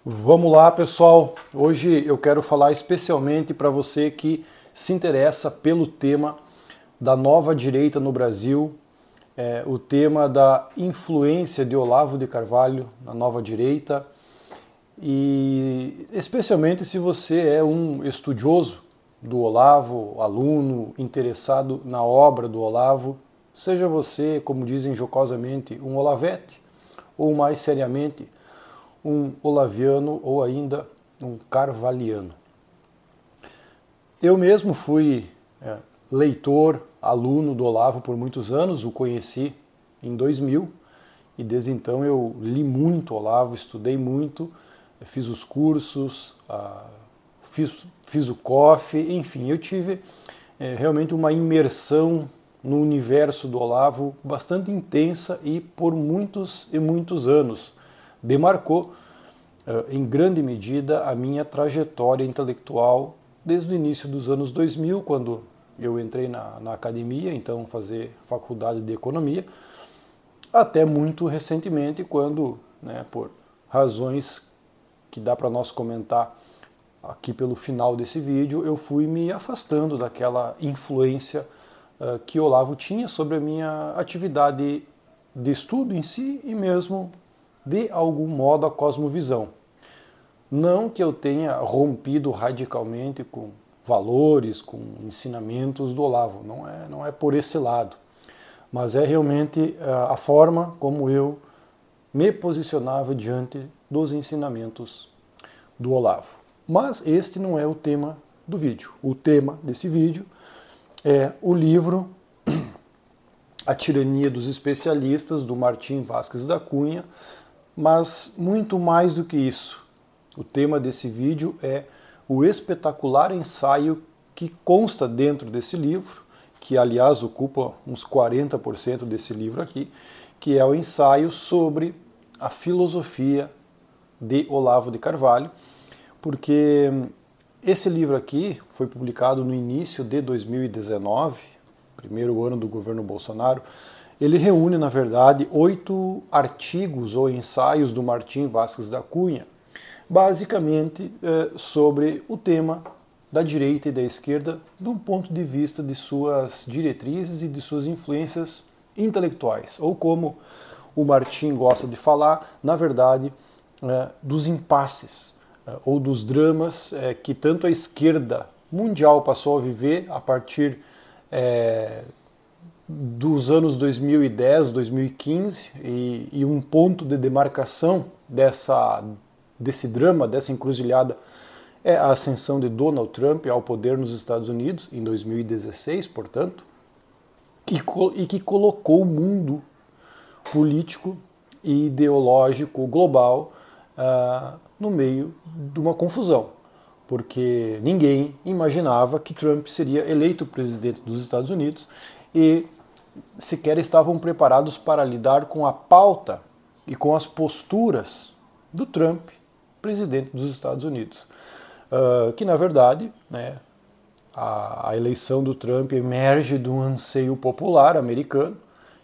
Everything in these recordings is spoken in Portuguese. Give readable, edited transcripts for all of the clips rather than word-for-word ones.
Vamos lá, pessoal. Hoje eu quero falar especialmente para você que se interessa pelo tema da nova direita no Brasil, o tema da influência de Olavo de Carvalho na nova direita, e especialmente se você é um estudioso do Olavo, aluno interessado na obra do Olavo, seja você, como dizem jocosamente, um olavete, ou mais seriamente, um olaviano ou ainda um carvaliano. Eu mesmo fui leitor, aluno do Olavo por muitos anos, o conheci em 2000 e desde então eu li muito Olavo, estudei muito, fiz os cursos, fiz o COF, enfim, eu tive realmente uma imersão no universo do Olavo bastante intensa e por muitos e muitos anos. Demarcou em grande medida a minha trajetória intelectual desde o início dos anos 2000, quando eu entrei na academia, então fazer faculdade de economia, até muito recentemente, quando, por razões que dá para nós comentar aqui pelo final desse vídeo, eu fui me afastando daquela influência que Olavo tinha sobre a minha atividade de estudo em si e mesmo, de algum modo, a cosmovisão. Não que eu tenha rompido radicalmente com valores, com ensinamentos do Olavo, não é por esse lado, mas é realmente a forma como eu me posicionava diante dos ensinamentos do Olavo. Mas este não é o tema do vídeo. O tema desse vídeo é o livro A Tirania dos Especialistas, do Martim Vázquez da Cunha, mas muito mais do que isso. O tema desse vídeo é o espetacular ensaio que consta dentro desse livro, que aliás ocupa uns 40% desse livro aqui, que é o ensaio sobre a filosofia de Olavo de Carvalho, porque esse livro aqui foi publicado no início de 2019, primeiro ano do governo Bolsonaro. Ele reúne, na verdade, 8 artigos ou ensaios do Martim Vázquez da Cunha, basicamente sobre o tema da direita e da esquerda, do ponto de vista de suas diretrizes e de suas influências intelectuais, ou como o Martim gosta de falar, na verdade, dos impasses, ou dos dramas que tanto a esquerda mundial passou a viver a partir dos anos 2010, 2015, e um ponto de demarcação desse drama, dessa encruzilhada, é a ascensão de Donald Trump ao poder nos Estados Unidos, em 2016, portanto, e que colocou o mundo político e ideológico global no meio de uma confusão, porque ninguém imaginava que Trump seria eleito presidente dos Estados Unidos e sequer estavam preparados para lidar com a pauta e com as posturas do Trump, presidente dos Estados Unidos. Que, na verdade, a eleição do Trump emerge de um anseio popular americano,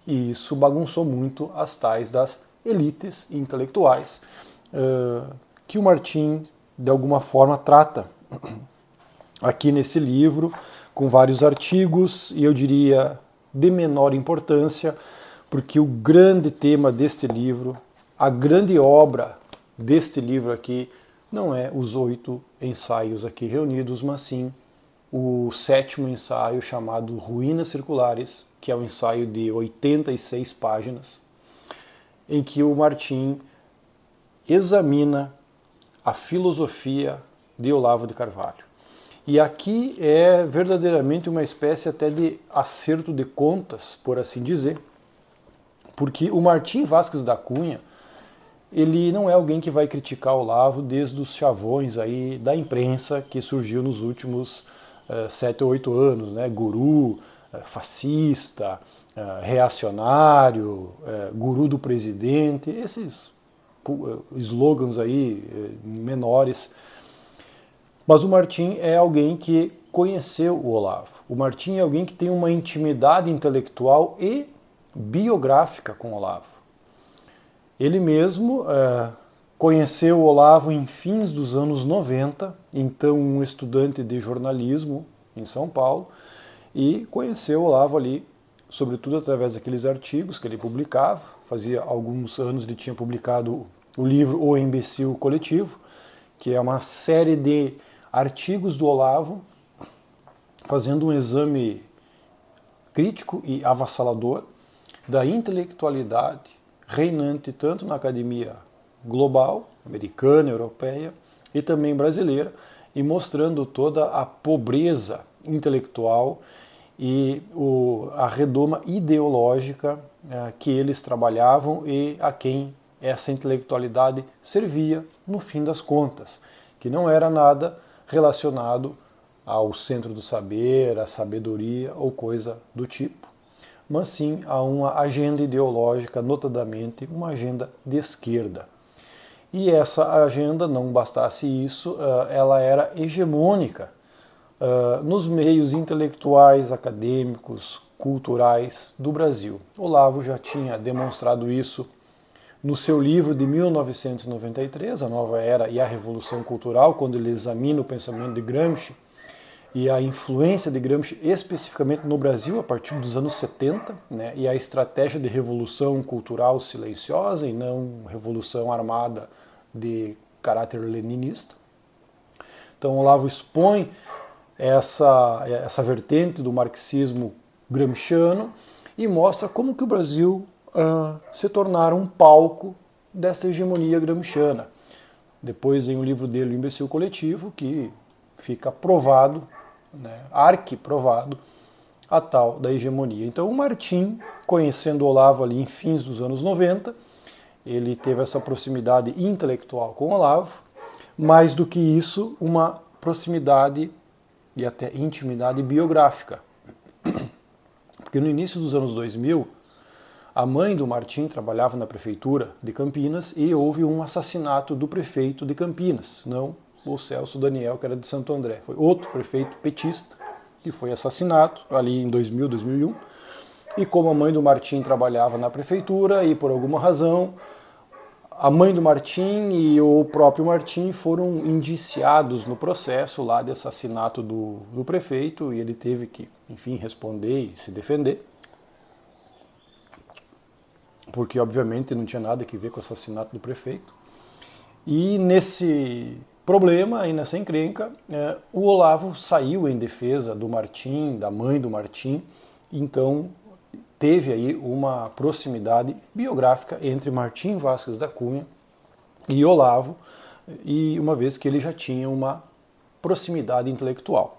e isso bagunçou muito as tais das elites intelectuais, que o Martim, de alguma forma, trata aqui nesse livro, com vários artigos, e eu diria de menor importância, porque o grande tema deste livro, a grande obra deste livro aqui, não é os 8 ensaios aqui reunidos, mas sim o 7º ensaio, chamado Ruínas Circulares, que é um ensaio de 86 páginas, em que o Martim examina a filosofia de Olavo de Carvalho. E aqui é verdadeiramente uma espécie até de acerto de contas, por assim dizer, porque o Martim Vázquez da Cunha, ele não é alguém que vai criticar o Olavo desde os chavões aí da imprensa que surgiu nos últimos 7 ou 8 anos, guru, fascista, reacionário, guru do presidente, esses slogans aí menores. Mas o Martim é alguém que conheceu o Olavo. O Martim é alguém que tem uma intimidade intelectual e biográfica com o Olavo. Ele mesmo conheceu o Olavo em fins dos anos 90, então um estudante de jornalismo em São Paulo, e conheceu o Olavo ali, sobretudo através daqueles artigos que ele publicava. Fazia alguns anos ele tinha publicado o livro O Imbecil Coletivo, que é uma série de artigos do Olavo, fazendo um exame crítico e avassalador da intelectualidade reinante tanto na academia global, americana, europeia e também brasileira, e mostrando toda a pobreza intelectual e a redoma ideológica que eles trabalhavam e a quem essa intelectualidade servia no fim das contas, que não era nada relacionado ao centro do saber, à sabedoria ou coisa do tipo, mas sim a uma agenda ideológica, notadamente uma agenda de esquerda. E essa agenda, não bastasse isso, ela era hegemônica nos meios intelectuais, acadêmicos, culturais do Brasil. Olavo já tinha demonstrado isso no seu livro de 1993, A Nova Era e a Revolução Cultural, quando ele examina o pensamento de Gramsci e a influência de Gramsci especificamente no Brasil a partir dos anos 70, né, e a estratégia de revolução cultural silenciosa e não revolução armada de caráter leninista. Então Olavo expõe essa vertente do marxismo gramsciano e mostra como que o Brasil se tornara um palco dessa hegemonia gramsciana. Depois vem o livro dele, O Imbecil Coletivo, que fica provado, né, arquiprovado, a tal da hegemonia. Então o Martim, conhecendo Olavo ali em fins dos anos 90, ele teve essa proximidade intelectual com Olavo, mais do que isso, uma proximidade e até intimidade biográfica. Porque no início dos anos 2000, a mãe do Martim trabalhava na prefeitura de Campinas e houve um assassinato do prefeito de Campinas, não o Celso Daniel, que era de Santo André. Foi outro prefeito petista que foi assassinado ali em 2000, 2001. E como a mãe do Martim trabalhava na prefeitura e por alguma razão a mãe do Martim e o próprio Martim foram indiciados no processo lá de assassinato do prefeito e ele teve que, enfim, responder e se defender. Porque, obviamente, não tinha nada a ver com o assassinato do prefeito. E nesse problema, aí nessa encrenca, o Olavo saiu em defesa do Martim, da mãe do Martim, então teve aí uma proximidade biográfica entre Martim Vázquez da Cunha e Olavo, e uma vez que ele já tinha uma proximidade intelectual.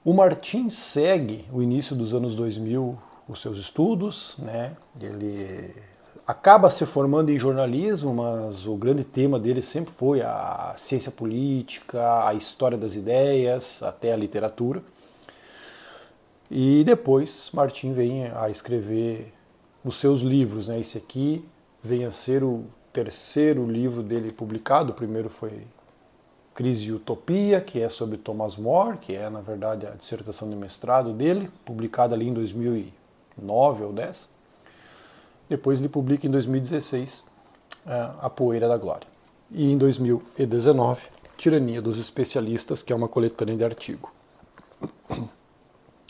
O Martim segue o início dos anos 2000 os seus estudos, né? Ele acaba se formando em jornalismo, mas o grande tema dele sempre foi a ciência política, a história das ideias, até a literatura. E depois Martim vem a escrever os seus livros, né? Esse aqui vem a ser o terceiro livro dele publicado. O primeiro foi Crise e Utopia, que é sobre Thomas More, que é, na verdade, a dissertação de mestrado dele, publicada ali em 2009 ou 10. Depois ele publica em 2016 A Poeira da Glória. E em 2019, Tirania dos Especialistas, que é uma coletânea de artigo.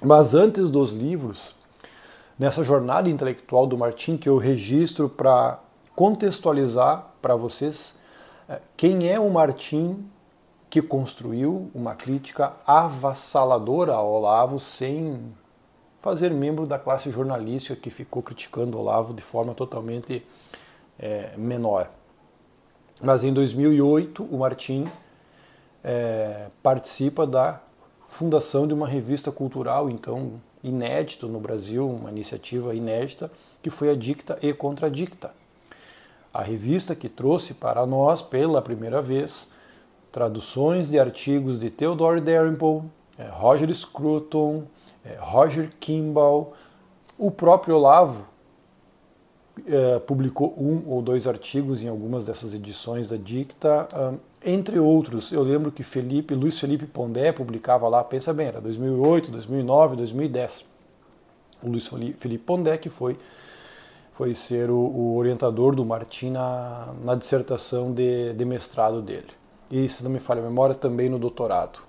Mas antes dos livros, nessa jornada intelectual do Martim, que eu registro para contextualizar para vocês quem é o Martim que construiu uma crítica avassaladora ao Olavo sem fazer membro da classe jornalística que ficou criticando o Olavo de forma totalmente menor. Mas em 2008, o Martim participa da fundação de uma revista cultural, então, inédito no Brasil, uma iniciativa inédita, que foi a Dicta e Contradicta. A revista que trouxe para nós, pela primeira vez, traduções de artigos de Theodore Dalrymple, Roger Scruton, Roger Kimball. O próprio Olavo publicou 1 ou 2 artigos em algumas dessas edições da Dicta, entre outros. Eu lembro que Luiz Felipe Pondé publicava lá, pensa bem, era 2008, 2009, 2010. O Luiz Felipe Pondé, que foi foi ser o orientador do Martim na dissertação de mestrado dele. E, se não me falha a memória, também no doutorado.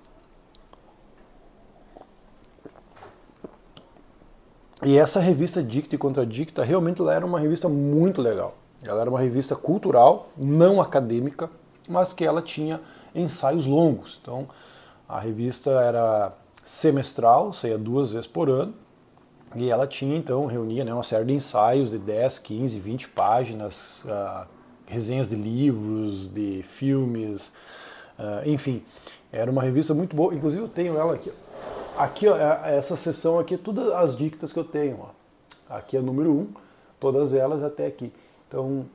E essa revista Dicta e Contradicta, realmente ela era uma revista muito legal. Ela era uma revista cultural, não acadêmica, mas que ela tinha ensaios longos. Então, a revista era semestral, saía 2 vezes por ano, e ela tinha, então, reunia, né, uma série de ensaios de 10, 15, 20 páginas, resenhas de livros, de filmes, enfim. Era uma revista muito boa, inclusive eu tenho ela aqui. Aqui, ó, essa seção aqui, todas as dictas que eu tenho. Ó. Aqui é número 1, todas elas até aqui. Então,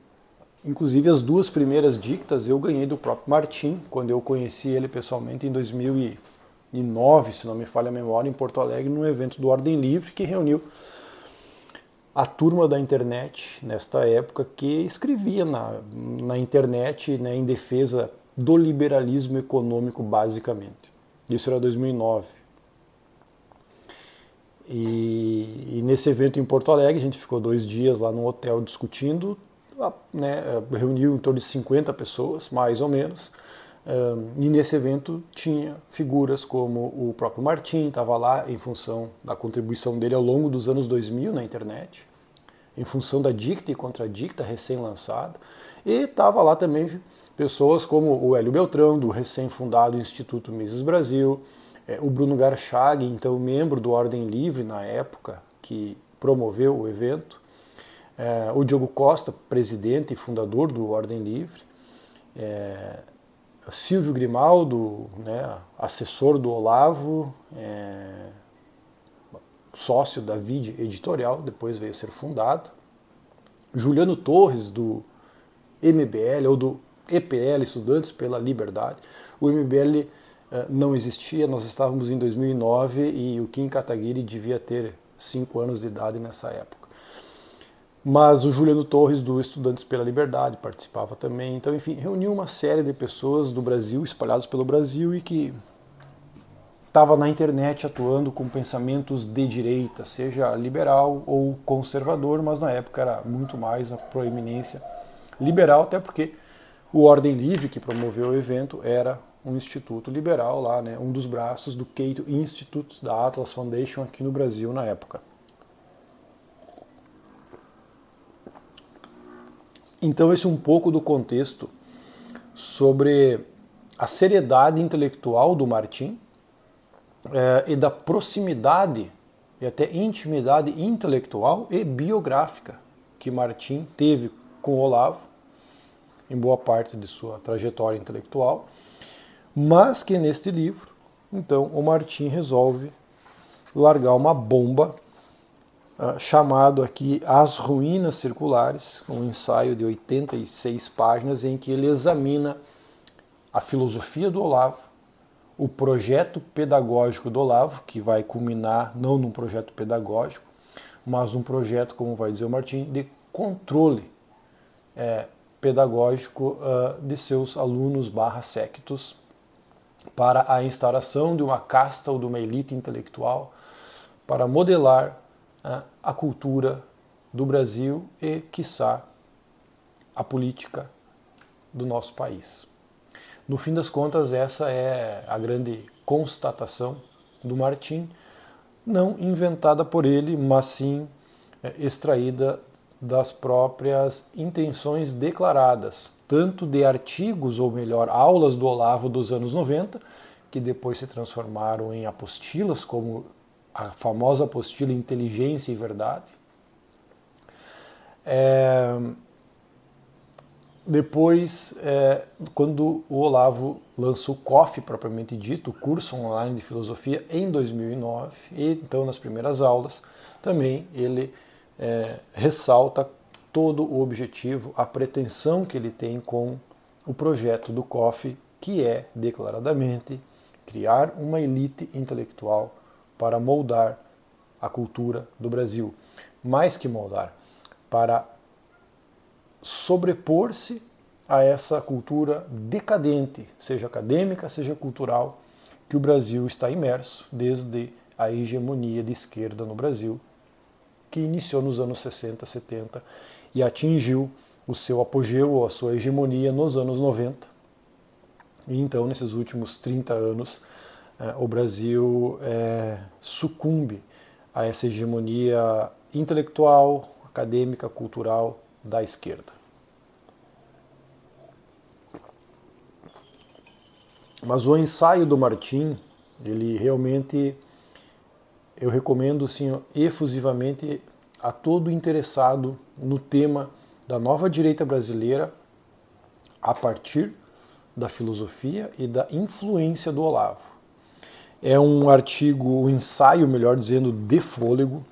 inclusive as 2 primeiras dictas eu ganhei do próprio Martim, quando eu conheci ele pessoalmente em 2009, se não me falha a memória, em Porto Alegre, num evento do Ordem Livre, que reuniu a turma da internet, nesta época, que escrevia na internet, né, em defesa do liberalismo econômico, basicamente. Isso era 2009. E nesse evento em Porto Alegre, a gente ficou 2 dias lá no hotel discutindo, né, reuniu em torno de 50 pessoas, mais ou menos, e nesse evento tinha figuras como o próprio Martim, estava lá em função da contribuição dele ao longo dos anos 2000 na internet, em função da Dicta e Contradicta recém-lançada, e estava lá também pessoas como o Hélio Beltrão, do recém-fundado Instituto Mises Brasil, o Bruno Garchag, então membro do Ordem Livre na época, que promoveu o evento, o Diogo Costa, presidente e fundador do Ordem Livre, Silvio Grimaldo, né, assessor do Olavo, sócio da Vide Editorial, depois veio a ser fundado, Juliano Torres, do MBL, ou do EPL, Estudantes pela Liberdade. O MBL não existia, nós estávamos em 2009 e o Kim Kataguiri devia ter 5 anos de idade nessa época. Mas o Juliano Torres, do Estudantes pela Liberdade, participava também. Então, enfim, reuniu uma série de pessoas do Brasil, espalhadas pelo Brasil, e que estava na internet atuando com pensamentos de direita, seja liberal ou conservador, mas na época era muito mais a proeminência liberal, até porque o Ordem Livre, que promoveu o evento, era um instituto liberal lá, né, um dos braços do Cato Institute, da Atlas Foundation aqui no Brasil na época. Então esse é um pouco do contexto sobre a seriedade intelectual do Martim e da proximidade e até intimidade intelectual e biográfica que Martim teve com o Olavo em boa parte de sua trajetória intelectual, mas que neste livro, então, o Martim resolve largar uma bomba chamado aqui As Ruínas Circulares, um ensaio de 86 páginas em que ele examina a filosofia do Olavo, o projeto pedagógico do Olavo, que vai culminar não num projeto pedagógico, mas num projeto, como vai dizer o Martim, de controle pedagógico de seus alunos /séquitos para a instauração de uma casta ou de uma elite intelectual para modelar a cultura do Brasil e, quiçá, a política do nosso país. No fim das contas, essa é a grande constatação do Martim, não inventada por ele, mas sim extraída das próprias intenções declaradas, tanto de artigos, ou melhor, aulas do Olavo dos anos 90, que depois se transformaram em apostilas, como a famosa apostila Inteligência e Verdade. Depois, quando o Olavo lançou o COF, propriamente dito, o curso online de filosofia, em 2009, e então nas primeiras aulas, também ele ressalta todo o objetivo, a pretensão que ele tem com o projeto do COF, que é, declaradamente, criar uma elite intelectual para moldar a cultura do Brasil. Mais que moldar, para sobrepor-se a essa cultura decadente, seja acadêmica, seja cultural, que o Brasil está imerso desde a hegemonia de esquerda no Brasil que iniciou nos anos 60, 70 e atingiu o seu apogeu ou a sua hegemonia nos anos 90. E então, nesses últimos 30 anos, o Brasil sucumbe a essa hegemonia intelectual, acadêmica, cultural da esquerda. Mas o ensaio do Martim, ele realmente, eu recomendo assim, efusivamente a todo interessado no tema da nova direita brasileira a partir da filosofia e da influência do Olavo. É um artigo, um ensaio, melhor dizendo, de fôlego,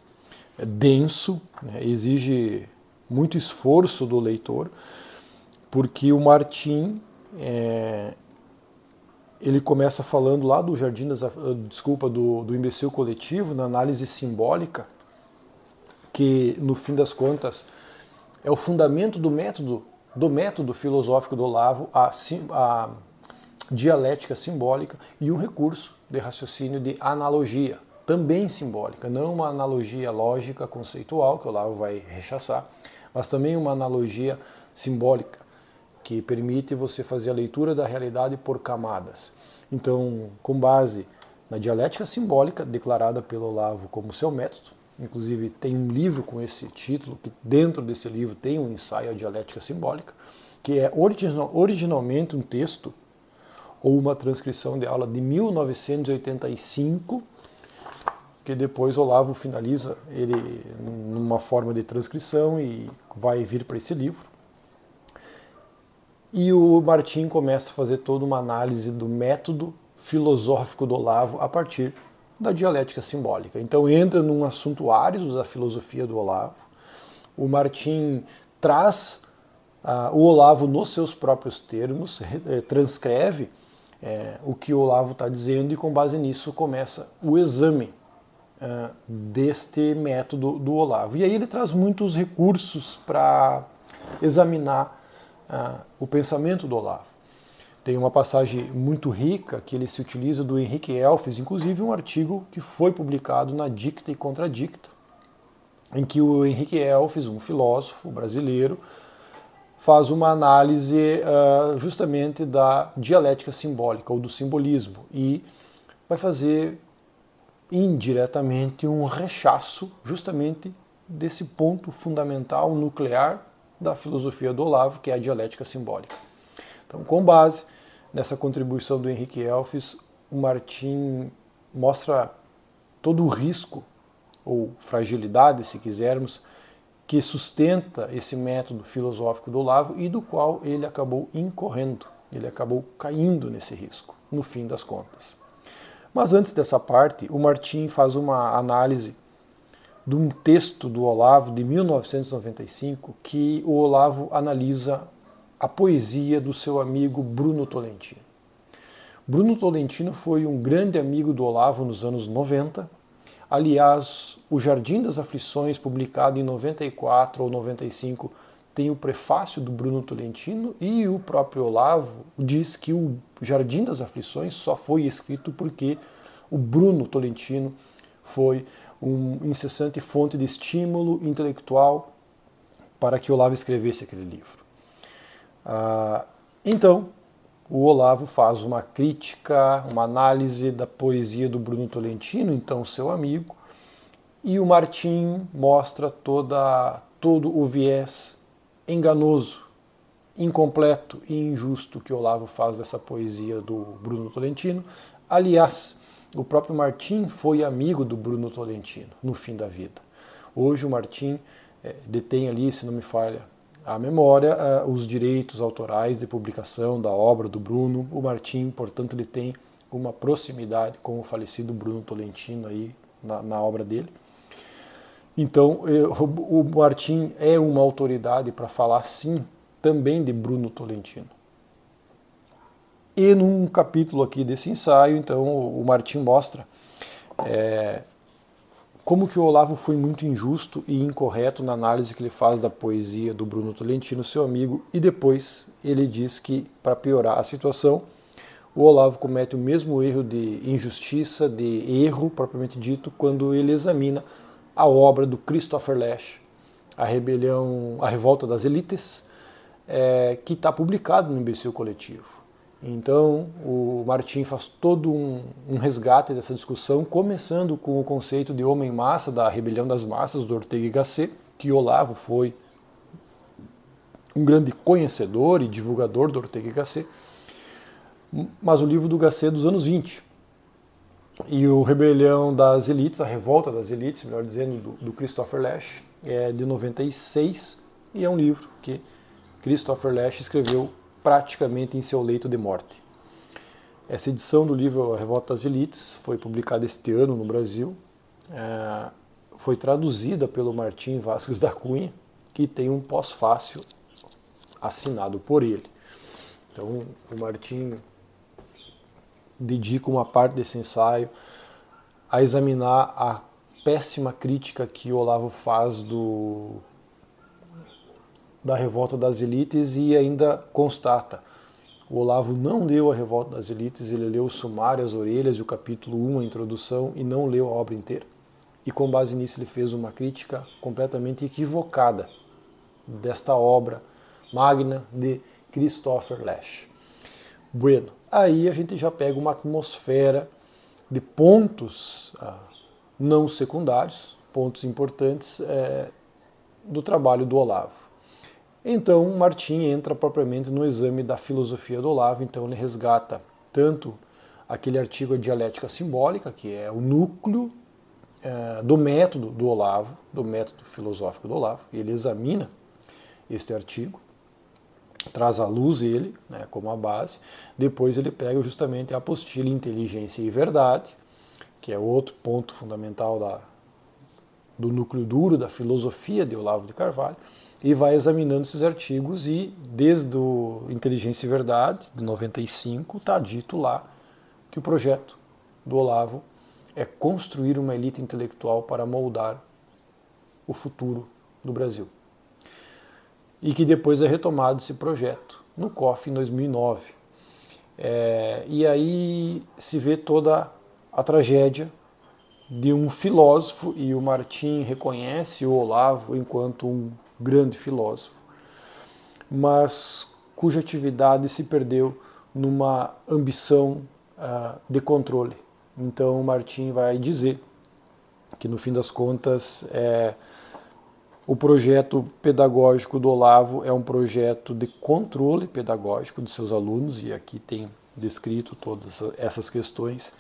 é denso, né, exige muito esforço do leitor, porque o Martim ele começa falando lá do do imbecil coletivo, na análise simbólica, que no fim das contas é o fundamento do método filosófico do Olavo, a dialética simbólica e um recurso de raciocínio de analogia, também simbólica, não uma analogia lógica, conceitual, que o Olavo vai rechaçar, mas também uma analogia simbólica, que permite você fazer a leitura da realidade por camadas. Então, com base na dialética simbólica, declarada pelo Olavo como seu método, inclusive tem um livro com esse título, que dentro desse livro tem um ensaio à dialética simbólica, que é originalmente um texto ou uma transcrição de aula de 1985, que depois Olavo finaliza ele numa forma de transcrição e vai vir para esse livro. E o Martim começa a fazer toda uma análise do método filosófico do Olavo a partir da dialética simbólica. Então entra num assunto árido da filosofia do Olavo. O Martim traz o Olavo nos seus próprios termos, transcreve o que o Olavo está dizendo e com base nisso começa o exame deste método do Olavo. E aí ele traz muitos recursos para examinar o pensamento do Olavo. Tem uma passagem muito rica que ele se utiliza do Henrique Elfes, inclusive um artigo que foi publicado na Dicta e Contradicta, em que o Henrique Elfes, um filósofo brasileiro, faz uma análise justamente da dialética simbólica ou do simbolismo e vai fazer indiretamente um rechaço justamente desse ponto fundamental, nuclear da filosofia do Olavo, que é a dialética simbólica. Então, com base nessa contribuição do Henrique Elfes, o Martim mostra todo o risco, ou fragilidade, se quisermos, que sustenta esse método filosófico do Olavo e do qual ele acabou incorrendo, ele acabou caindo nesse risco, no fim das contas. Mas antes dessa parte, o Martim faz uma análise de um texto do Olavo de 1995, que o Olavo analisa a poesia do seu amigo Bruno Tolentino. Bruno Tolentino foi um grande amigo do Olavo nos anos 90. Aliás, o Jardim das Aflições, publicado em 94 ou 95, tem o prefácio do Bruno Tolentino e o próprio Olavo diz que o Jardim das Aflições só foi escrito porque o Bruno Tolentino foi uma incessante fonte de estímulo intelectual para que Olavo escrevesse aquele livro. Então, o Olavo faz uma crítica, uma análise da poesia do Bruno Tolentino, então seu amigo, e o Martim mostra todo o viés enganoso, incompleto e injusto que Olavo faz dessa poesia do Bruno Tolentino. Aliás, o próprio Martim foi amigo do Bruno Tolentino no fim da vida. Hoje o Martim detém ali, se não me falha a memória, os direitos autorais de publicação da obra do Bruno. O Martim, portanto, ele tem uma proximidade com o falecido Bruno Tolentino aí na obra dele. Então, o Martim é uma autoridade para falar, sim, também de Bruno Tolentino. E num capítulo aqui desse ensaio, então, o Martim mostra como que o Olavo foi muito injusto e incorreto na análise que ele faz da poesia do Bruno Tolentino, seu amigo, e depois ele diz que, para piorar a situação, o Olavo comete o mesmo erro de injustiça, de erro propriamente dito, quando ele examina a obra do Christopher Lasch, a Revolta das Elites, que está publicado no Imbecil Coletivo. Então, o Martim faz todo um resgate dessa discussão, começando com o conceito de homem-massa, da rebelião das massas, do Ortega y Gasset, que Olavo foi um grande conhecedor e divulgador do Ortega y Gasset, mas o livro do Gasset é dos anos 20. E o Rebelião das Elites, a Revolta das Elites, melhor dizendo, do Christopher Lasch, é de 96, e é um livro que Christopher Lasch escreveu praticamente em seu leito de morte. Essa edição do livro A Revolta das Elites foi publicada este ano no Brasil, foi traduzida pelo Martim Vazquez da Cunha, que tem um pós-fácil assinado por ele. Então, o Martim dedica uma parte desse ensaio a examinar a péssima crítica que o Olavo faz da Revolta das Elites e ainda constata: o Olavo não leu a Revolta das Elites, ele leu o sumário, as orelhas e o capítulo 1, a introdução, e não leu a obra inteira. E com base nisso ele fez uma crítica completamente equivocada desta obra magna de Christopher Lasch. Bueno, aí a gente já pega uma atmosfera de pontos não secundários, pontos importantes do trabalho do Olavo. Então, Martim entra propriamente no exame da filosofia do Olavo, então ele resgata tanto aquele artigo A Dialética Simbólica, que é o núcleo do método do Olavo, do método filosófico do Olavo, e ele examina este artigo, traz à luz ele, né, como a base. Depois ele pega justamente a apostila Inteligência e Verdade, que é outro ponto fundamental do núcleo duro da filosofia de Olavo de Carvalho, e vai examinando esses artigos, e desde o Inteligência e Verdade, de 95, está dito lá que o projeto do Olavo é construir uma elite intelectual para moldar o futuro do Brasil. E que depois é retomado esse projeto no COF em 2009. E aí se vê toda a tragédia de um filósofo, e o Martim reconhece o Olavo enquanto um grande filósofo, mas cuja atividade se perdeu numa ambição de controle. Então o Martim vai dizer que no fim das contas o projeto pedagógico do Olavo é um projeto de controle pedagógico de seus alunos, e aqui tem descrito todas essas questões.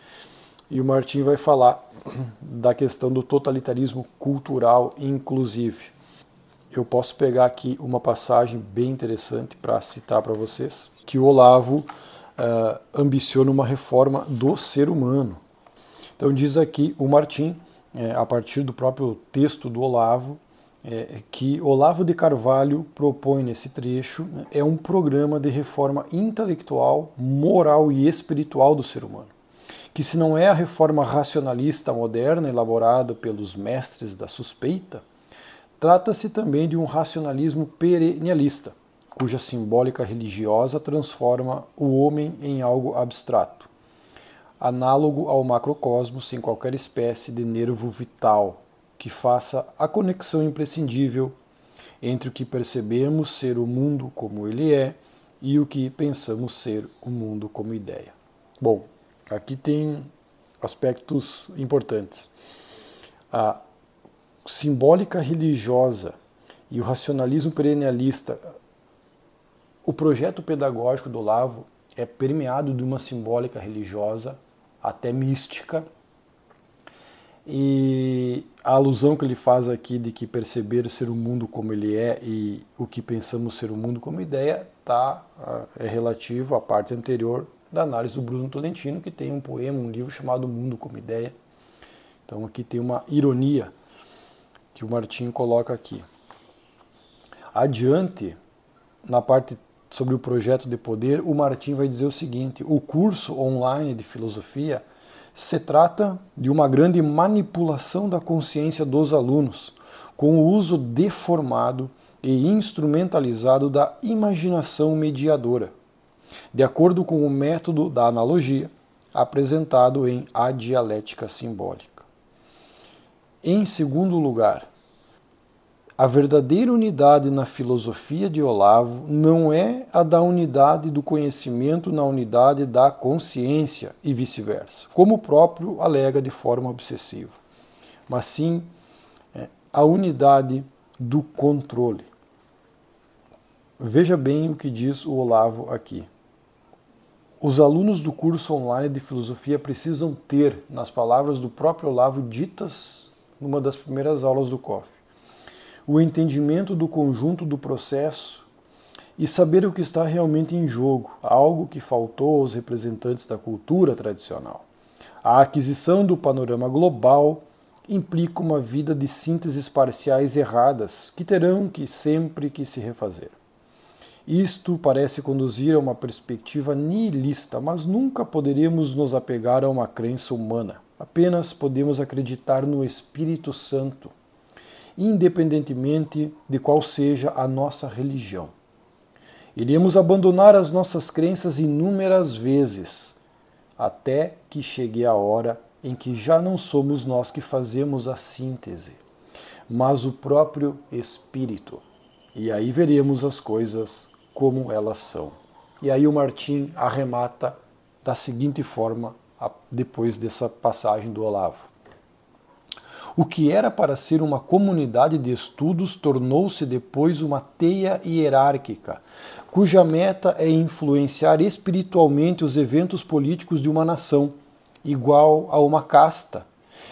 E o Martim vai falar da questão do totalitarismo cultural inclusive. Eu posso pegar aqui uma passagem bem interessante para citar para vocês, que o Olavo ambiciona uma reforma do ser humano. Então diz aqui o Martim, a partir do próprio texto do Olavo, que Olavo de Carvalho propõe nesse trecho um programa de reforma intelectual, moral e espiritual do ser humano, que se não é a reforma racionalista moderna elaborada pelos mestres da suspeita, trata-se também de um racionalismo perennialista, cuja simbólica religiosa transforma o homem em algo abstrato, análogo ao macrocosmo sem qualquer espécie de nervo vital, que faça a conexão imprescindível entre o que percebemos ser o mundo como ele é e o que pensamos ser o mundo como ideia. Bom, aqui tem aspectos importantes. A simbólica religiosa e o racionalismo perennialista. O projeto pedagógico do Olavo é permeado de uma simbólica religiosa, até mística, e a alusão que ele faz aqui de que perceber ser o mundo como ele é e o que pensamos ser o mundo como ideia é relativo à parte anterior da análise do Bruno Tolentino, que tem um poema, um livro chamado Mundo como Ideia. Então aqui tem uma ironia que o Martim coloca aqui. Adiante, na parte sobre o projeto de poder, o Martim vai dizer o seguinte: o curso online de filosofia se trata de uma grande manipulação da consciência dos alunos, com o uso deformado e instrumentalizado da imaginação mediadora, de acordo com o método da analogia apresentado em A Dialética Simbólica. Em segundo lugar, a verdadeira unidade na filosofia de Olavo não é a da unidade do conhecimento na unidade da consciência e vice-versa, como o próprio alega de forma obsessiva, mas sim a unidade do controle. Veja bem o que diz o Olavo aqui. Os alunos do curso online de filosofia precisam ter, nas palavras do próprio Olavo ditas numa das primeiras aulas do COF, o entendimento do conjunto do processo e saber o que está realmente em jogo, algo que faltou aos representantes da cultura tradicional. A aquisição do panorama global implica uma vida de sínteses parciais erradas, que terão que sempre que se refazer. Isto parece conduzir a uma perspectiva nihilista, mas nunca poderemos nos apegar a uma crença humana. Apenas podemos acreditar no Espírito Santo, independentemente de qual seja a nossa religião. Iremos abandonar as nossas crenças inúmeras vezes, até que chegue a hora em que já não somos nós que fazemos a síntese, mas o próprio Espírito. E aí veremos as coisas como elas são. E aí o Martim arremata da seguinte forma, depois dessa passagem do Olavo. O que era para ser uma comunidade de estudos tornou-se depois uma teia hierárquica, cuja meta é influenciar espiritualmente os eventos políticos de uma nação, igual a uma casta,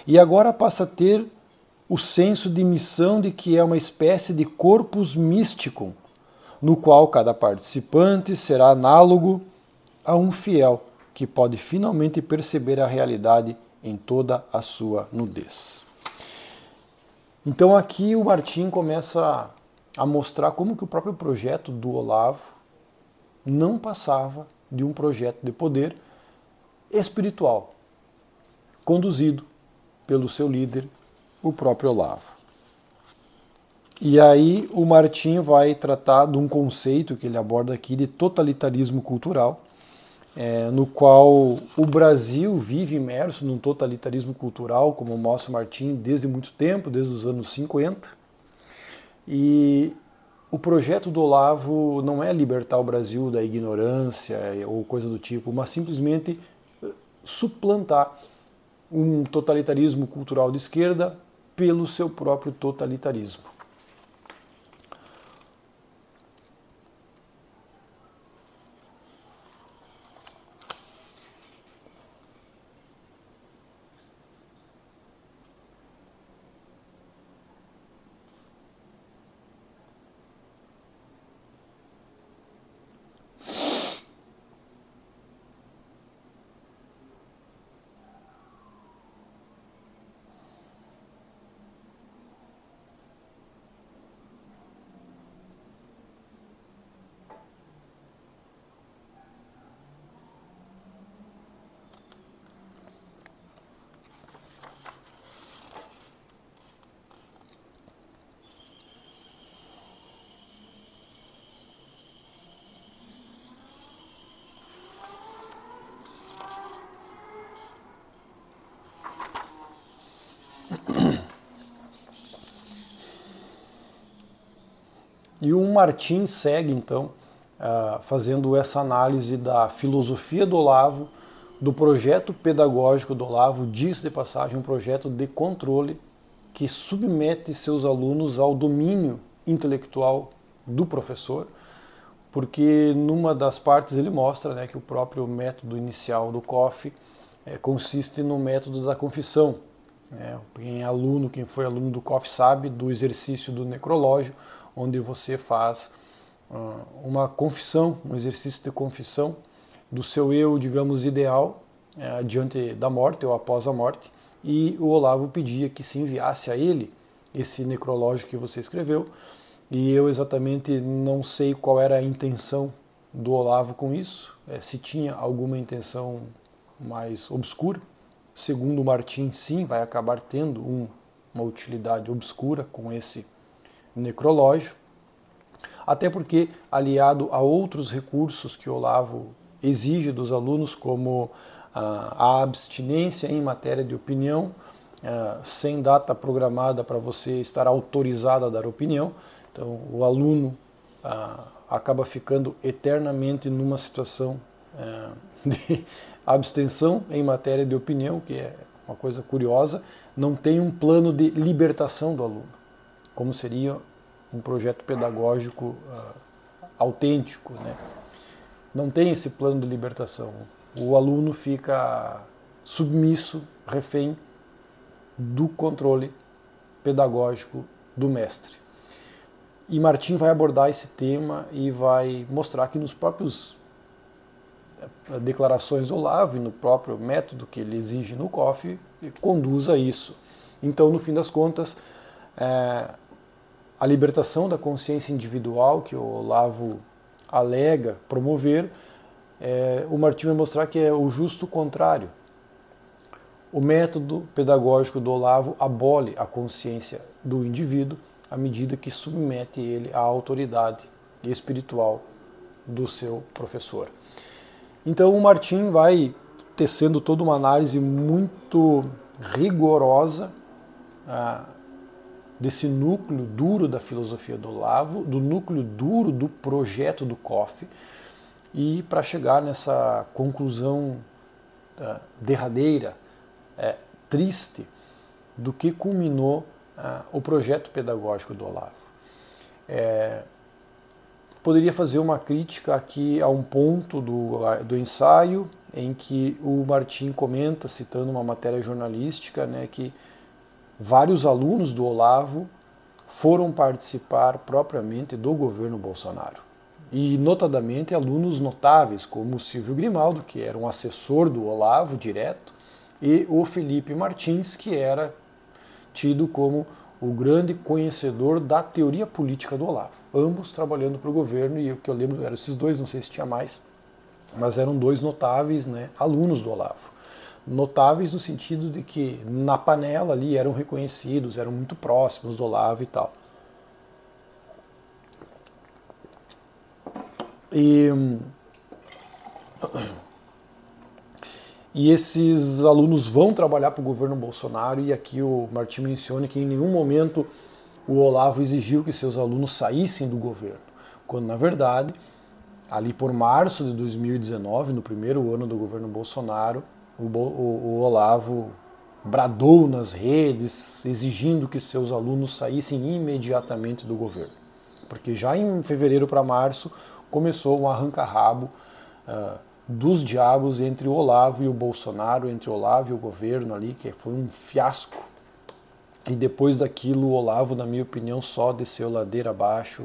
e agora passa a ter o senso de missão de que é uma espécie de corpus mysticum, no qual cada participante será análogo a um fiel, que pode finalmente perceber a realidade em toda a sua nudez. Então aqui o Martim começa a mostrar como que o próprio projeto do Olavo não passava de um projeto de poder espiritual, conduzido pelo seu líder, o próprio Olavo. E aí o Martim vai tratar de um conceito que ele aborda aqui de totalitarismo cultural, no qual o Brasil vive imerso num totalitarismo cultural, como mostra o Martim, desde muito tempo, desde os anos 50. E o projeto do Olavo não é libertar o Brasil da ignorância ou coisa do tipo, mas simplesmente suplantar um totalitarismo cultural de esquerda pelo seu próprio totalitarismo. E o Martim segue, então, fazendo essa análise da filosofia do Olavo, do projeto pedagógico do Olavo, diz de passagem um projeto de controle que submete seus alunos ao domínio intelectual do professor, porque numa das partes ele mostra, né, que o próprio método inicial do COF consiste no método da confissão. Quem foi aluno do COF sabe do exercício do necrológio, onde você faz uma confissão, um exercício de confissão do seu eu, digamos, ideal, diante da morte ou após a morte, e o Olavo pedia que se enviasse a ele esse necrológio que você escreveu, e eu exatamente não sei qual era a intenção do Olavo com isso, se tinha alguma intenção mais obscura. Segundo o Martim, sim, vai acabar tendo uma utilidade obscura com esse necrológio, até porque, aliado a outros recursos que Olavo exige dos alunos, como a abstinência em matéria de opinião, sem data programada para você estar autorizado a dar opinião. Então, o aluno acaba ficando eternamente numa situação de abstenção em matéria de opinião, que é uma coisa curiosa. Não tem um plano de libertação do aluno, como seria um projeto pedagógico autêntico, né? Não tem esse plano de libertação. O aluno fica submisso, refém do controle pedagógico do mestre. E Martim vai abordar esse tema e vai mostrar que nos próprios declarações do Olavo e no próprio método que ele exige no COF, conduz a isso. Então, no fim das contas, a libertação da consciência individual que o Olavo alega promover, o Martim vai mostrar que é o justo contrário. O método pedagógico do Olavo abole a consciência do indivíduo à medida que submete ele à autoridade espiritual do seu professor. Então o Martim vai tecendo toda uma análise muito rigorosa desse núcleo duro da filosofia do Olavo, do núcleo duro do projeto do COF, e para chegar nessa conclusão derradeira, triste, do que culminou o projeto pedagógico do Olavo. Poderia fazer uma crítica aqui a um ponto do ensaio em que o Martim comenta, citando uma matéria jornalística, né, que vários alunos do Olavo foram participar propriamente do governo Bolsonaro. E, notadamente, alunos notáveis, como o Silvio Grimaldo, que era um assessor do Olavo direto, e o Felipe Martins, que era tido como o grande conhecedor da teoria política do Olavo. Ambos trabalhando para o governo, e o que eu lembro eram esses dois, não sei se tinha mais, mas eram dois notáveis, né, alunos do Olavo. Notáveis no sentido de que na panela ali eram reconhecidos, eram muito próximos do Olavo e tal. E esses alunos vão trabalhar para o governo Bolsonaro, e aqui o Martim menciona que em nenhum momento o Olavo exigiu que seus alunos saíssem do governo, quando na verdade, ali por março de 2019, no primeiro ano do governo Bolsonaro, o Olavo bradou nas redes exigindo que seus alunos saíssem imediatamente do governo, porque já em fevereiro para março começou um arranca-rabo dos diabos entre o Olavo e o Bolsonaro, entre o Olavo e o governo ali, que foi um fiasco. E depois daquilo o Olavo, na minha opinião, só desceu ladeira abaixo,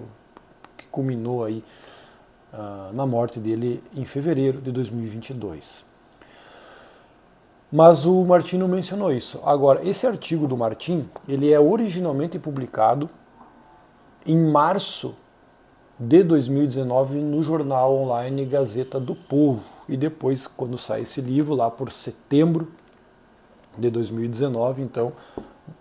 que culminou aí na morte dele em fevereiro de 2022. Mas o Martim não mencionou isso. Agora, esse artigo do Martim, ele é originalmente publicado em março de 2019 no jornal online Gazeta do Povo. E depois, quando sai esse livro, lá por setembro de 2019, então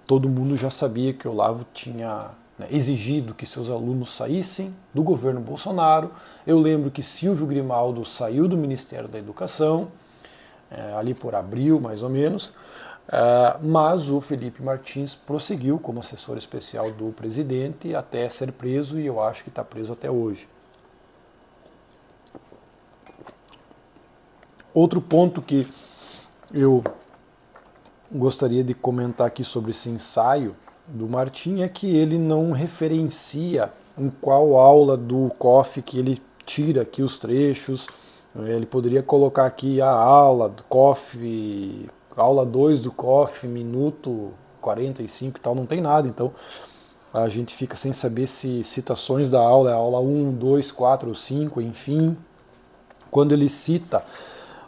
todo mundo já sabia que o Olavo tinha exigido que seus alunos saíssem do governo Bolsonaro. Eu lembro que Silvio Grimaldo saiu do Ministério da Educação, ali por abril mais ou menos, mas o Felipe Martins prosseguiu como assessor especial do presidente até ser preso, e eu acho que está preso até hoje. Outro ponto que eu gostaria de comentar aqui sobre esse ensaio do Martim é que ele não referencia em qual aula do COF que ele tira aqui os trechos. Ele poderia colocar aqui a aula do COF, aula 2 do COF, minuto 45 e tal, não tem nada, então a gente fica sem saber se citações da aula é a aula 1, 2, 4 ou 5, enfim. Quando ele cita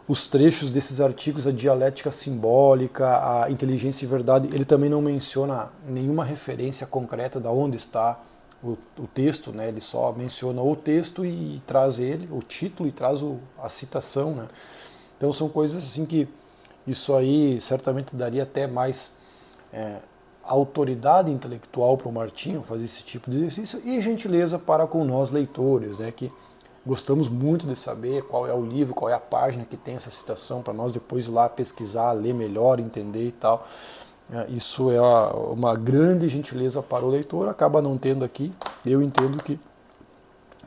os trechos desses artigos, a dialética simbólica, a inteligência e verdade, ele também não menciona nenhuma referência concreta de onde está o texto, né? Ele só menciona o texto e traz ele, o título, e traz a citação, né? Então são coisas assim que isso aí certamente daria até mais autoridade intelectual para o Martim fazer esse tipo de exercício, e gentileza para com nós leitores, né? Que gostamos muito de saber qual é o livro, qual é a página que tem essa citação, para nós depois ir lá pesquisar, ler melhor, entender e tal. Isso é uma grande gentileza para o leitor, acaba não tendo aqui. Eu entendo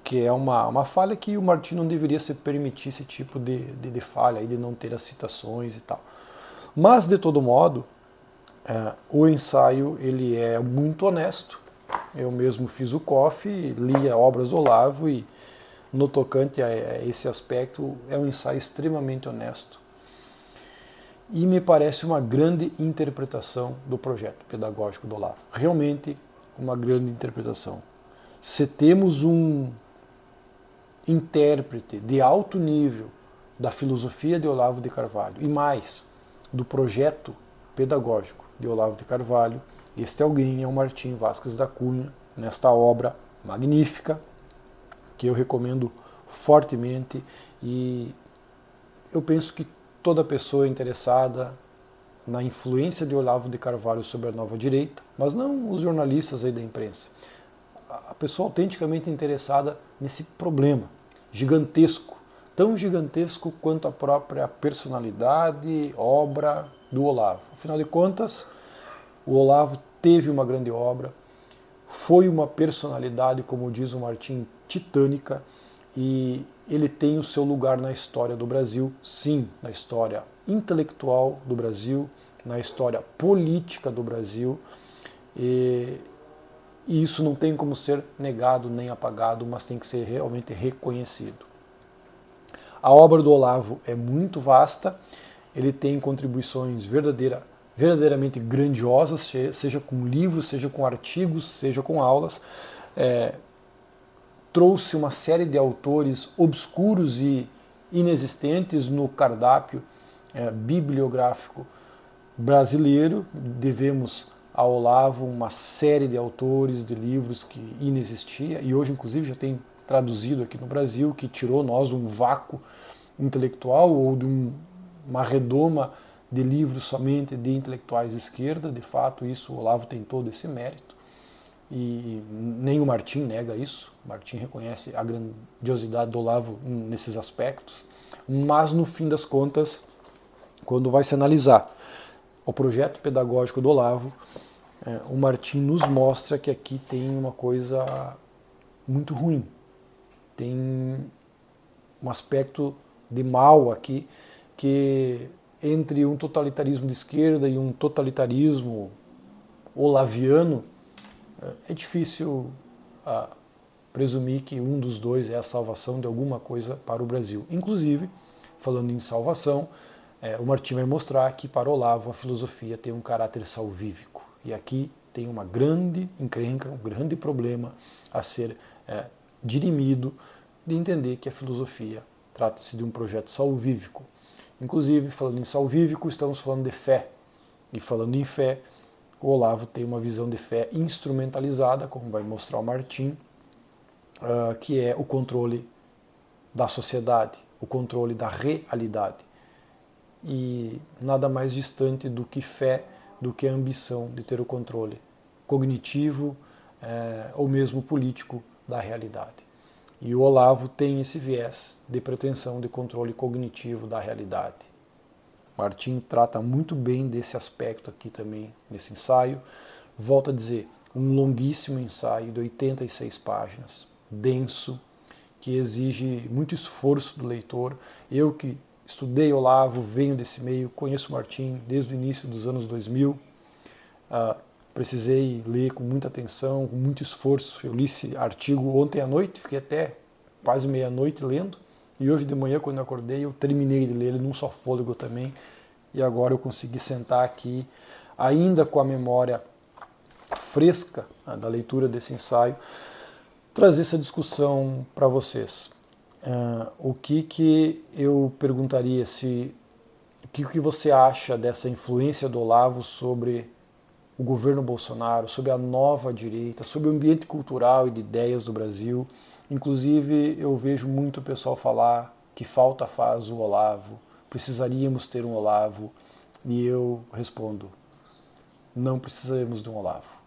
que é uma falha que o Martim não deveria se permitir esse tipo de falha, de não ter as citações e tal. Mas, de todo modo, o ensaio ele é muito honesto. Eu mesmo fiz o COF, li obras do Olavo e, no tocante a esse aspecto, é um ensaio extremamente honesto. E me parece uma grande interpretação do projeto pedagógico do Olavo. Realmente uma grande interpretação. Se temos um intérprete de alto nível da filosofia de Olavo de Carvalho e mais do projeto pedagógico de Olavo de Carvalho, este alguém é o Martim Vázquez da Cunha, nesta obra magnífica, que eu recomendo fortemente, e eu penso que toda pessoa interessada na influência de Olavo de Carvalho sobre a nova direita, mas não os jornalistas aí da imprensa, a pessoa autenticamente interessada nesse problema gigantesco, tão gigantesco quanto a própria personalidade, obra do Olavo. Afinal de contas, o Olavo teve uma grande obra, foi uma personalidade, como diz o Martim, titânica, e ele tem o seu lugar na história do Brasil, sim, na história intelectual do Brasil, na história política do Brasil, e isso não tem como ser negado nem apagado, mas tem que ser realmente reconhecido. A obra do Olavo é muito vasta, ele tem contribuições verdadeiramente grandiosas, seja com livros, seja com artigos, seja com aulas. Trouxe uma série de autores obscuros e inexistentes no cardápio bibliográfico brasileiro. Devemos a Olavo uma série de autores, de livros que inexistia, e hoje inclusive já tem traduzido aqui no Brasil, que tirou nós de um vácuo intelectual ou de uma redoma de livros somente de intelectuais de esquerda. De fato, isso, o Olavo tem todo esse mérito, e nem o Martim nega isso. O Martim reconhece a grandiosidade do Olavo nesses aspectos, mas no fim das contas, quando vai se analisar o projeto pedagógico do Olavo, o Martim nos mostra que aqui tem uma coisa muito ruim, tem um aspecto de mal aqui, que entre um totalitarismo de esquerda e um totalitarismo olaviano, é difícil presumir que um dos dois é a salvação de alguma coisa para o Brasil. Inclusive, falando em salvação, o Martim vai mostrar que para Olavo a filosofia tem um caráter salvífico. E aqui tem uma grande encrenca, um grande problema a ser dirimido, de entender que a filosofia trata-se de um projeto salvífico. Inclusive, falando em salvífico, estamos falando de fé. E falando em fé, o Olavo tem uma visão de fé instrumentalizada, como vai mostrar o Martim, que é o controle da sociedade, o controle da realidade. E nada mais distante do que fé, do que a ambição de ter o controle cognitivo ou mesmo político da realidade. E o Olavo tem esse viés de pretensão de controle cognitivo da realidade. Martim trata muito bem desse aspecto aqui também, nesse ensaio. Volto a dizer, um longuíssimo ensaio de 86 páginas, denso, que exige muito esforço do leitor. Eu que estudei Olavo, venho desse meio, conheço Martim desde o início dos anos 2000, precisei ler com muita atenção, com muito esforço. Eu li esse artigo ontem à noite, fiquei até quase meia-noite lendo, e hoje de manhã, quando eu acordei, eu terminei de ler ele num só fôlego também, e agora eu consegui sentar aqui, ainda com a memória fresca da leitura desse ensaio, trazer essa discussão para vocês. O que eu perguntaria, o que você acha dessa influência do Olavo sobre o governo Bolsonaro, sobre a nova direita, sobre o ambiente cultural e de ideias do Brasil. Inclusive, eu vejo muito pessoal falar que falta faz o Olavo, precisaríamos ter um Olavo, e eu respondo, não precisamos de um Olavo.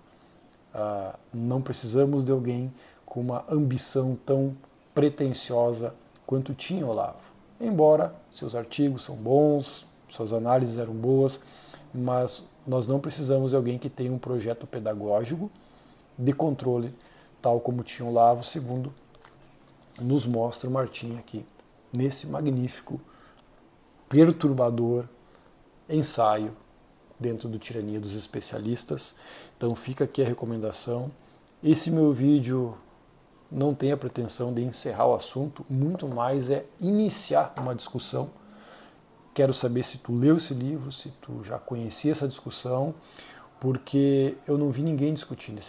Não precisamos de alguém com uma ambição tão pretensiosa quanto tinha Olavo. Embora seus artigos são bons, suas análises eram boas, mas nós não precisamos de alguém que tenha um projeto pedagógico de controle, tal como tinha o Olavo, segundo nos mostra o Martim aqui, nesse magnífico, perturbador ensaio dentro do Tirania dos Especialistas. Então fica aqui a recomendação. Esse meu vídeo não tem a pretensão de encerrar o assunto, muito mais é iniciar uma discussão. Quero saber se tu leu esse livro, se tu já conhecia essa discussão, porque eu não vi ninguém discutindo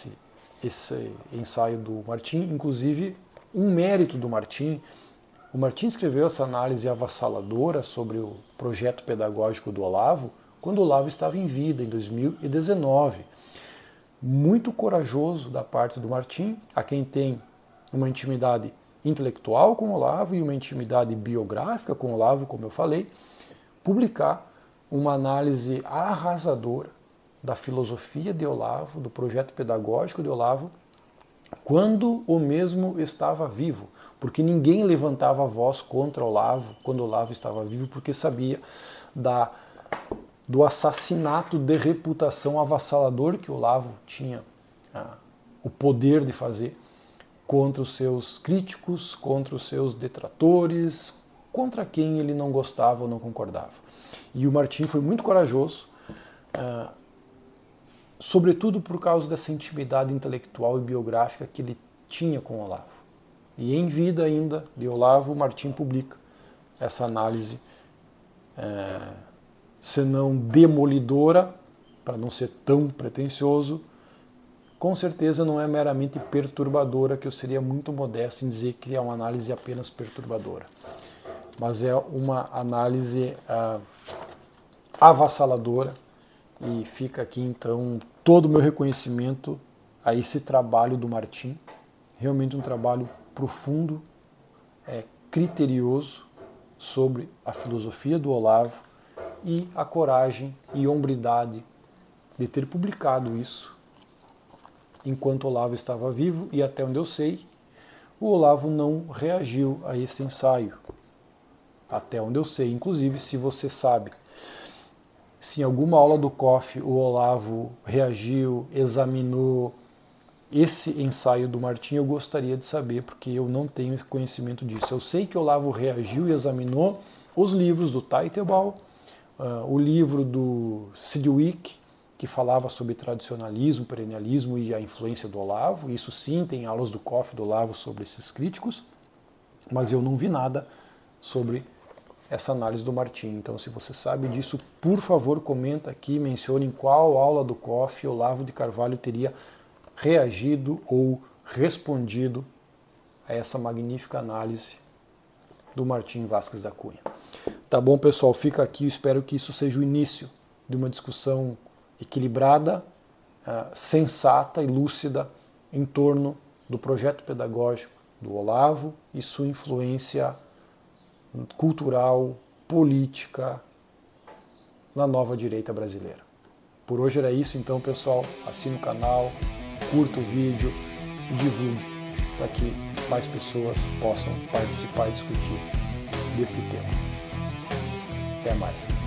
esse ensaio do Martim. Inclusive, um mérito do Martim, o Martim escreveu essa análise avassaladora sobre o projeto pedagógico do Olavo quando o Olavo estava em vida, em 2019. Muito corajoso da parte do Martim, a quem tem uma intimidade intelectual com o Olavo e uma intimidade biográfica com o Olavo, como eu falei, publicar uma análise arrasadora da filosofia de Olavo, do projeto pedagógico de Olavo, quando o mesmo estava vivo, porque ninguém levantava a voz contra Olavo quando Olavo estava vivo, porque sabia do assassinato de reputação avassalador que Olavo tinha o poder de fazer contra os seus críticos, contra os seus detratores, contra quem ele não gostava ou não concordava. E o Martim foi muito corajoso, sobretudo por causa dessa intimidade intelectual e biográfica que ele tinha com Olavo. E em vida ainda de Olavo, o Martim publica essa análise, se não demolidora, para não ser tão pretensioso, com certeza não é meramente perturbadora, que eu seria muito modesto em dizer que é uma análise apenas perturbadora. Mas é uma análise avassaladora, e fica aqui então todo o meu reconhecimento a esse trabalho do Martim, realmente um trabalho profundo, criterioso sobre a filosofia do Olavo e a coragem e hombridade de ter publicado isso enquanto Olavo estava vivo, e até onde eu sei, o Olavo não reagiu a esse ensaio. Até onde eu sei, inclusive, se você sabe, se em alguma aula do COF o Olavo reagiu, examinou esse ensaio do Martim, eu gostaria de saber, porque eu não tenho conhecimento disso. Eu sei que o Olavo reagiu e examinou os livros do Teitelbaum, o livro do Sidgwick, que falava sobre tradicionalismo, perennialismo e a influência do Olavo. Isso sim, tem aulas do COF do Olavo sobre esses críticos, mas eu não vi nada sobre essa análise do Martim. Então, se você sabe disso, por favor, comenta aqui, mencione em qual aula do COF Olavo de Carvalho teria reagido ou respondido a essa magnífica análise do Martim Vázquez da Cunha. Tá bom, pessoal? Fica aqui. Espero que isso seja o início de uma discussão equilibrada, sensata e lúcida em torno do projeto pedagógico do Olavo e sua influência cultural, política na nova direita brasileira. Por hoje era isso, então, pessoal. Assine o canal, curta o vídeo e divulgue para que mais pessoas possam participar e discutir deste tema. Até mais.